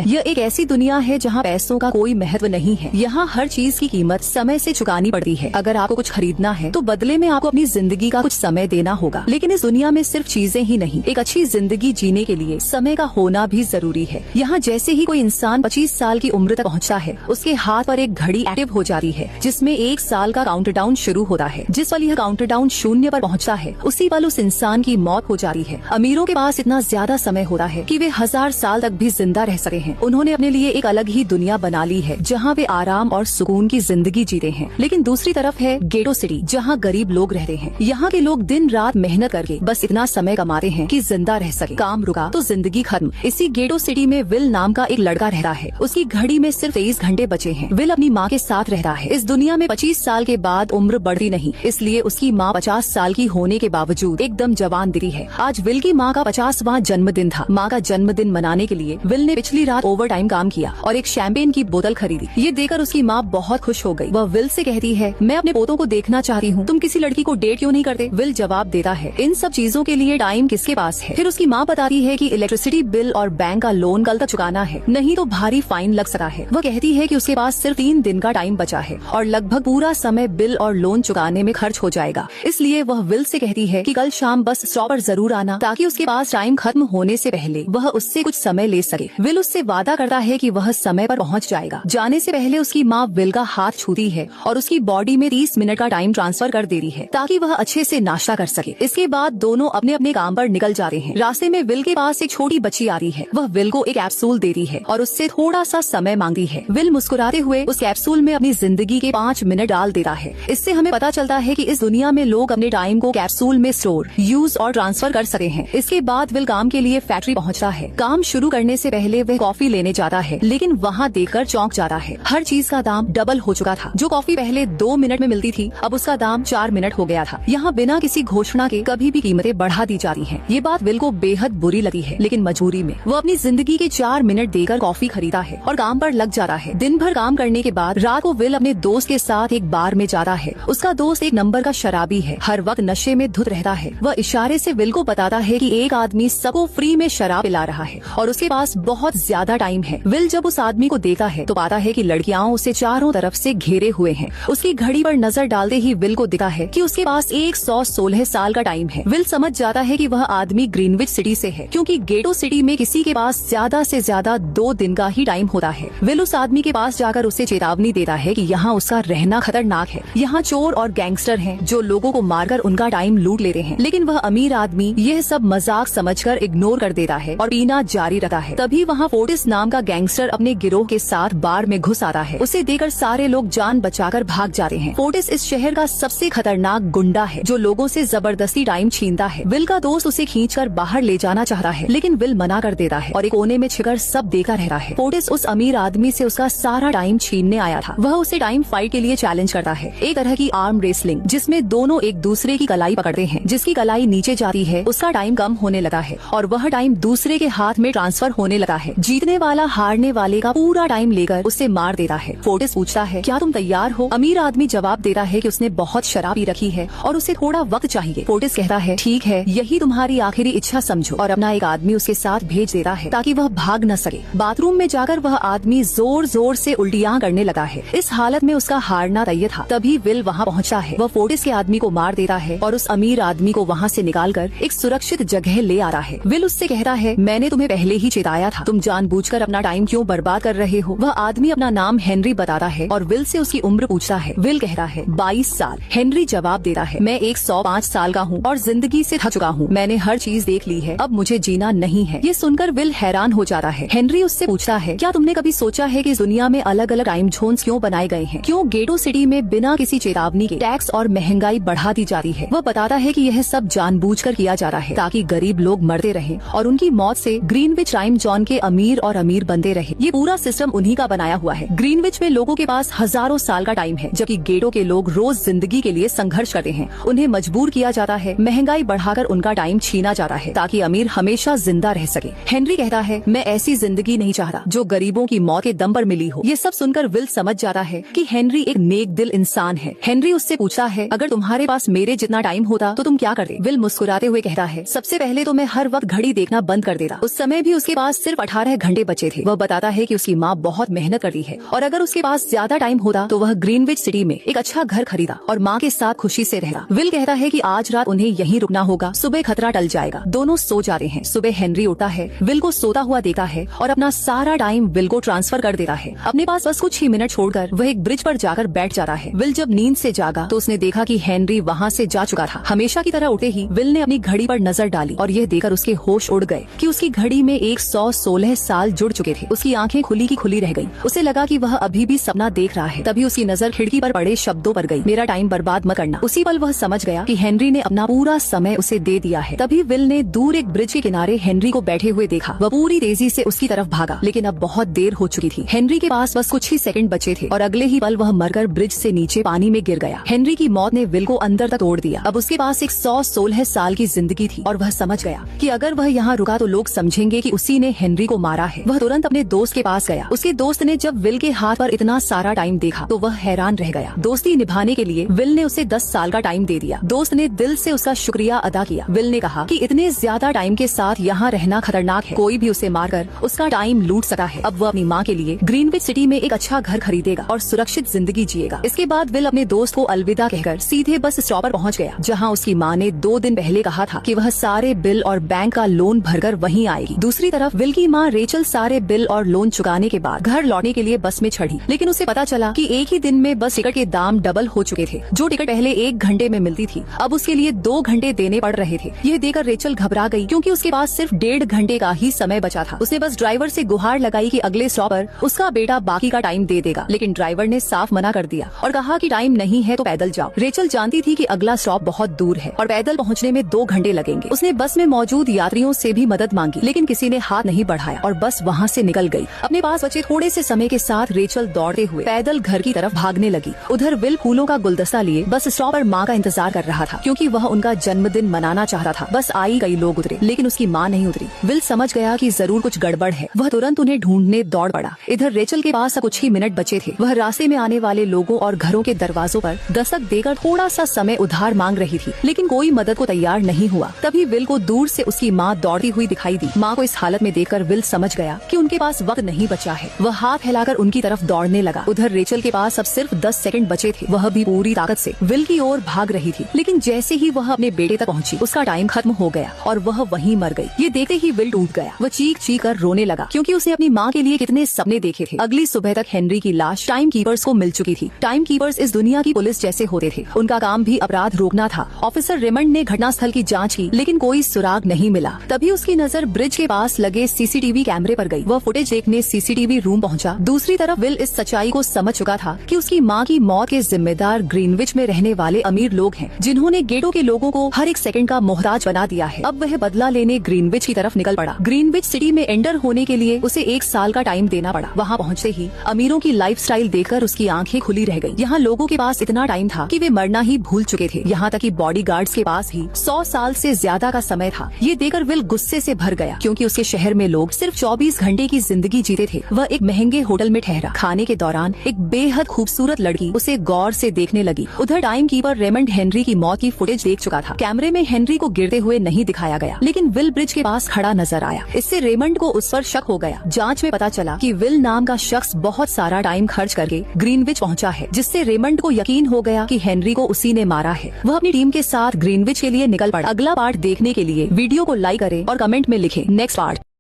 यह एक ऐसी दुनिया है जहाँ पैसों का कोई महत्व नहीं है। यहाँ हर चीज की कीमत समय से चुकानी पड़ती है। अगर आपको कुछ खरीदना है तो बदले में आपको अपनी जिंदगी का कुछ समय देना होगा। लेकिन इस दुनिया में सिर्फ चीजें ही नहीं, एक अच्छी जिंदगी जीने के लिए समय का होना भी जरूरी है। यहाँ जैसे ही कोई इंसान 25 साल की उम्र तक पहुँचता है, उसके हाथ पर एक घड़ी एक्टिव हो जाती है जिसमें 1 साल का काउंटडाउन शुरू होता है। जिस पल यह काउंटडाउन 0 पर पहुँचता है, उसी पल उस इंसान की मौत हो जाती है। अमीरों के पास इतना ज्यादा समय होता है कि वे 1000 साल तक भी जिंदा रह सके हैं। उन्होंने अपने लिए एक अलग ही दुनिया बना ली है जहाँ वे आराम और सुकून की जिंदगी जीते हैं। लेकिन दूसरी तरफ है गेटो सिटी, जहाँ गरीब लोग रहते हैं। यहाँ के लोग दिन रात मेहनत करके बस इतना समय कमाते हैं कि जिंदा रह सके। काम रुका तो जिंदगी खत्म। इसी गेटो सिटी में विल नाम का एक लड़का रहता है। उसकी घड़ी में सिर्फ 23 घंटे बचे हैं। विल अपनी माँ के साथ रहता है। इस दुनिया में 25 साल के बाद उम्र बढ़ती नहीं, इसलिए उसकी माँ 50 साल की होने के बावजूद एकदम जवान दिखी है। आज विल की माँ का 50वां जन्मदिन था। माँ का जन्मदिन मनाने के लिए विल ने पिछली रात ओवर टाइम काम किया और एक शैंपेन की बोतल खरीदी। ये देखकर उसकी माँ बहुत खुश हो गई। वह विल से कहती है, मैं अपने पोतों को देखना चाहती हूँ, तुम किसी लड़की को डेट क्यों नहीं करते? विल जवाब देता है, इन सब चीजों के लिए टाइम किसके पास है? फिर उसकी माँ बताती है कि इलेक्ट्रिसिटी बिल और बैंक का लोन कल तक चुकाना है, नहीं तो भारी फाइन लग सकता है। वह कहती है कि उसके पास सिर्फ 3 दिन का टाइम बचा है और लगभग पूरा समय बिल और लोन चुकाने में खर्च हो जाएगा। इसलिए वह विल से कहती है कि कल शाम बस स्टॉप पर जरूर आना, ताकि उसके पास टाइम खत्म होने से पहले वह उससे कुछ समय ले सके। विल उससे वादा करता है कि वह समय पर पहुंच जाएगा। जाने से पहले उसकी माँ विल का हाथ छूती है और उसकी बॉडी में 30 मिनट का टाइम ट्रांसफर कर देती है ताकि वह अच्छे से नाश्ता कर सके। इसके बाद दोनों अपने अपने काम पर निकल जाते हैं। रास्ते में विल के पास एक छोटी बच्ची आती है। वह विल को एक कैप्सूल देती है और उससे थोड़ा सा समय मांगती है। विल मुस्कुराते हुए उस कैप्सूल में अपनी जिंदगी के 5 मिनट डाल देता है। इससे हमें पता चलता है कि इस दुनिया में लोग अपने टाइम को कैप्सूल में स्टोर, यूज और ट्रांसफर कर सकते हैं। इसके बाद विल काम के लिए फैक्ट्री पहुंचता है। काम शुरू करने से पहले वह कॉफी लेने जाता है, लेकिन वहाँ देखकर चौंक जाता है। हर चीज का दाम डबल हो चुका था। जो कॉफी पहले 2 मिनट में मिलती थी, अब उसका दाम 4 मिनट हो गया था। यहाँ बिना किसी घोषणा के कभी भी कीमतें बढ़ा दी जाती हैं। ये बात विल को बेहद बुरी लगी है, लेकिन मजबूरी में वो अपनी जिंदगी के 4 मिनट देकर कॉफी खरीदा है और काम पर लग जाता है। दिन भर काम करने के बाद रात को विल अपने दोस्त के साथ एक बार में जाता है। उसका दोस्त एक नंबर का शराबी है, हर वक्त नशे में धुत रहता है। वह इशारे से विल को बताता है कि एक आदमी सबको फ्री में शराब पिला रहा है और उसके पास बहुत ज्यादा टाइम है। विल जब उस आदमी को देखता है तो पाता है कि लड़कियां उसे चारों तरफ से घेरे हुए हैं। उसकी घड़ी पर नजर डालते ही विल को दिखता है कि उसके पास 116 साल का टाइम है। विल समझ जाता है कि वह आदमी ग्रीनविच सिटी से है, क्योंकि गेटो सिटी में किसी के पास ज्यादा से ज्यादा 2 दिन का ही टाइम होता है। विल उस आदमी के पास जाकर उसे चेतावनी देता है कि यहाँ उसका रहना खतरनाक है। यहाँ चोर और गैंगस्टर हैं जो लोगों को मारकर उनका टाइम लूट लेते हैं। लेकिन वह अमीर आदमी यह सब मजाक समझकर इग्नोर कर देता है और पीना जारी रखता है। तभी वहाँ फोर्टिस नाम का गैंगस्टर अपने गिरोह के साथ बार में घुस आता है। उसे देखकर सारे लोग जान बचाकर भाग जाते हैं। फोर्टिस इस शहर का सबसे खतरनाक गुंडा है जो लोगों से जबरदस्ती टाइम छीनता है। विल का दोस्त उसे खींचकर बाहर ले जाना चाहता है, लेकिन विल मना कर देता है और एक कोने में छिकर सब देखा रहता है। फोर्टिस उस अमीर आदमी से उसका सारा टाइम छीनने आया था। वह उसे टाइम फाइट के लिए चैलेंज करता है, एक तरह की आर्म रेसलिंग, जिसमें दोनों एक दूसरे की कलाई पकड़ते हैं। जिसकी कलाई नीचे जाती है उसका टाइम कम होने लगा है और वह टाइम दूसरे के हाथ में ट्रांसफर होने लगा है। जीतने वाला हारने वाले का पूरा टाइम लेकर उसे मार देता है। फोर्टिस पूछता है, क्या तुम तैयार हो? अमीर आदमी जवाब देता है कि उसने बहुत शराब पी रखी है और उसे थोड़ा वक्त चाहिए। फोर्टिस कहता है, ठीक है, यही तुम्हारी आखिरी इच्छा समझो, और अपना एक आदमी उसके साथ भेज देता है ताकि वह भाग न सके। बाथरूम में जाकर वह आदमी जोर जोर से उल्टियाँ करने लगा है। इस हालत में उसका हारना तय था। तभी विल वहाँ पहुँचता है। वह फोर्टिस के आदमी को मार देता है और उस अमीर आदमी को वहाँ से निकालकर एक सुरक्षित जगह ले आ रहा है। विल उससे कहता है, मैंने तुम्हें पहले ही चेताया था, तुम जानबूझकर अपना टाइम क्यों बर्बाद कर रहे हो? वह आदमी अपना नाम हेनरी बताता है और विल से उसकी उम्र पूछता है। विल कहता है, 22 साल। हेनरी जवाब देता है, मैं 105 साल का हूँ और जिंदगी से थक चुका हूँ। मैंने हर चीज देख ली है, अब मुझे जीना नहीं है। ये सुनकर विल हैरान हो जाता है। हेनरी उससे पूछता है, क्या तुमने कभी सोचा है कि इस दुनिया में अलग अलग टाइम जोन्स क्यों बनाए गए हैं? क्यों गेटो सिटी में बिना किसी चेतावनी के टैक्स और महंगाई बढ़ा दी जाती है? वह बताता है कि यह सब जानबूझकर किया जा रहा है ताकि गरीब लोग मरते रहें और उनकी मौत से ग्रीनविच टाइम जोन के अमीर और अमीर बनते रहे। ये पूरा सिस्टम उन्हीं का बनाया हुआ है। ग्रीनविच में लोगों के पास हजारों साल का टाइम है, जबकि गेटो के लोग रोज जिंदगी के लिए संघर्ष करते हैं। उन्हें मजबूर किया जाता है, महंगाई बढ़ाकर उनका टाइम छीना जाता है ताकि अमीर हमेशा जिंदा रह सके। हेनरी कहता है, मैं ऐसी जिंदगी नहीं चाहता जो गरीबों की मौत के दम पर मिली हो। ये सब सुनकर विल समझ जाता है कि हेनरी एक नेक दिल इंसान है। हेनरी उससे पूछता है, अगर तुम्हारे पास मेरे जितना टाइम होता तो तुम क्या करते? विल मुस्कुराते हुए कहता है, सबसे पहले तो मैं हर वक्त घड़ी देखना बंद कर देता। उस समय भी उसके पास सिर्फ 18 घंटे बचे थे। वह बताता है कि उसकी माँ बहुत मेहनत करती है और अगर उसके पास ज्यादा टाइम होता तो वह ग्रीनविच सिटी में एक अच्छा घर खरीदा और माँ के साथ खुशी से रहता। विल कहता है कि आज रात उन्हें यहीं रुकना होगा, सुबह खतरा टल जाएगा। दोनों सो जाते हैं। सुबह हेनरी उठता है, विल को सोता हुआ देखता है और अपना सारा टाइम विल को ट्रांसफर कर देता है। अपने पास बस कुछ ही मिनट छोड़कर वह एक ब्रिज पर जाकर बैठ जाता है। विल जब नींद से जागा तो उसने देखा कि हेनरी वहाँ से जा चुका था। हमेशा की तरह उठे ही विल ने अपनी घड़ी पर नजर डाली और यह देखकर उसके होश उड़ गए कि उसकी घड़ी में 116 साल जुड़ चुके थे। उसकी आंखें खुली की खुली रह गईं। उसे लगा कि वह अभी भी सपना देख रहा है। तभी उसकी नजर खिड़की पर पड़े शब्दों पर गई, मेरा टाइम बर्बाद मत करना। उसी पल वह समझ गया कि हेनरी ने अपना पूरा समय उसे दे दिया है। तभी विल ने दूर एक ब्रिज के किनारे हेनरी को बैठे हुए देखा। वह पूरी तेजी से उसकी तरफ भागा, लेकिन अब बहुत देर हो चुकी थी। हेनरी के पास बस कुछ ही सेकंड बचे थे और अगले ही पल वह मरकर ब्रिज से नीचे पानी में गिर गया। हेनरी की मौत ने विल को अंदर तक तोड़ दिया। अब उसके पास 116 साल की जिंदगी थी और वह समझ गया कि अगर वह यहाँ रुका तो लोग समझेंगे कि उसी ने हेनरी को मारा है। वह तुरंत अपने दोस्त के पास गया। उसके दोस्त ने जब विल के हाथ पर इतना सारा टाइम देखा तो वह हैरान रह गया। दोस्ती निभाने के लिए विल ने उसे 10 साल का टाइम दे दिया। दोस्त ने दिल से उसका शुक्रिया अदा किया। विल ने कहा कि इतने ज्यादा टाइम के साथ यहाँ रहना खतरनाक है, कोई भी उसे मारकर उसका टाइम लूट सकता है। अब वह अपनी माँ के लिए ग्रीनविच सिटी में एक अच्छा घर खरीदेगा और सुरक्षित जिंदगी जिएगा। इसके बाद विल अपने दोस्त को अलविदा कहकर सीधे बस स्टॉप पर पहुँच गया, जहाँ उसकी माँ ने 2 दिन पहले कहा था कि वह सारे बिल और बैंक का लोन भरकर वहीं आएगी। दूसरी तरफ विल की माँ रेचल सारे बिल और लोन चुकाने के बाद घर लौटने के लिए बस में चढ़ी, लेकिन उसे पता चला कि एक ही दिन में बस टिकट के दाम डबल हो चुके थे। जो टिकट पहले 1 घंटे में मिलती थी अब उसके लिए 2 घंटे देने पड़ रहे थे। यह देखकर रेचल घबरा गई, क्योंकि उसके पास सिर्फ 1.5 घंटे का ही समय बचा था। उसने बस ड्राइवर से गुहार लगाई कि अगले स्टॉप पर उसका बेटा बाकी का टाइम दे देगा, लेकिन ड्राइवर ने साफ मना कर दिया और कहा कि टाइम नहीं है तो पैदल जाओ। रेचल जानती थी कि अगला स्टॉप बहुत दूर है और पैदल पहुँचने में 2 घंटे लगेंगे। उसने बस में मौजूद यात्रियों से भी मदद मांगी, लेकिन किसी ने हाथ नहीं बढ़ाया और बस वहाँ से निकल गई। अपने पास बचे थोड़े से समय के साथ रेचल दौड़ते हुए पैदल घर की तरफ भागने लगी। उधर विल फूलों का गुलदस्ता लिए बस स्टॉप पर माँ का इंतजार कर रहा था, क्योंकि वह उनका जन्मदिन मनाना चाहता था। बस आई कई लोग उतरे, लेकिन उसकी माँ नहीं उतरी। विल समझ गया कि जरूर कुछ गड़बड़ है। वह तुरंत उन्हें ढूंढने दौड़ पड़ा। इधर रेचल के पास कुछ ही मिनट बचे थे। वह रास्ते में आने वाले लोगों और घरों के दरवाजों पर दस्तक देकर थोड़ा सा समय उधार मांग रही थी, लेकिन कोई मदद को तैयार नहीं हुआ। तभी विल को दूर से उसकी माँ दौड़ती हुई दिखाई दी। माँ को इस हालत में देखकर विल समझ गया कि उनके पास वक्त नहीं बचा है। वह हाथ फैलाकर उनकी तरफ दौड़ने लगा। उधर रेचल के पास अब सिर्फ 10 सेकंड बचे थे। वह भी पूरी ताकत से विल की ओर भाग रही थी, लेकिन जैसे ही वह अपने बेटे तक पहुंची उसका टाइम खत्म हो गया और वह वहीं मर गई। ये देखते ही विल टूट गया। वह चीख चीख कर रोने लगा, क्योंकि उसने अपनी माँ के लिए कितने सपने देखे थे। अगली सुबह तक हेनरी की लाश टाइम कीपर्स को मिल चुकी थी। टाइम कीपर्स इस दुनिया की पुलिस जैसे होते थे। उनका काम भी अपराध रोकना था। ऑफिसर रेमंड ने घटनास्थल की जाँच की, लेकिन कोई सुराग नहीं मिला। तभी उसकी नजर ब्रिज के पास लगे सीसीटीवी कैमरे पर गई। वह फुटेज देखने सीसीटीवी रूम पहुंचा। दूसरी तरफ विल इस सच्चाई को समझ चुका था कि उसकी माँ की मौत के जिम्मेदार ग्रीनविच में रहने वाले अमीर लोग हैं, जिन्होंने गेटो के लोगों को हर एक सेकंड का मोहताज बना दिया है। अब वह बदला लेने ग्रीनविच की तरफ निकल पड़ा। ग्रीनविच सिटी में एंटर होने के लिए उसे 1 साल का टाइम देना पड़ा। वहाँ पहुँचते ही अमीरों की लाइफस्टाइल देखकर उसकी आंखें खुली रह गई। यहाँ लोगों के पास इतना टाइम था कि वे मरना ही भूल चुके थे। यहाँ तक कि बॉडीगार्ड्स के पास ही 100 साल से ज्यादा का समय था। ये देखकर विल गुस्से से भर गया, क्योंकि उसके शहर में लोग सिर्फ 24 घंटे की जिंदगी जीते थे। वह एक महंगे होटल में ठहरा। खाने के दौरान एक बेहद खूबसूरत लड़की उसे गौर से देखने लगी। उधर टाइम कीपर रेमंड हेनरी की मौत की फुटेज देख चुका था। कैमरे में हेनरी को गिरते हुए नहीं दिखाया गया, लेकिन विल ब्रिज के पास खड़ा नजर आया। इससे रेमंड को उस पर शक हो गया। जांच में पता चला कि विल नाम का शख्स बहुत सारा टाइम खर्च करके ग्रीनविच पहुंचा है, जिससे रेमंड को यकीन हो गया कि हेनरी को उसी ने मारा है। वह अपनी टीम के साथ ग्रीनविच के लिए निकल पड़ा। अगला पार्ट देखने के लिए वीडियो को लाइक करें और कमेंट में लिखें नेक्स्ट पार्ट।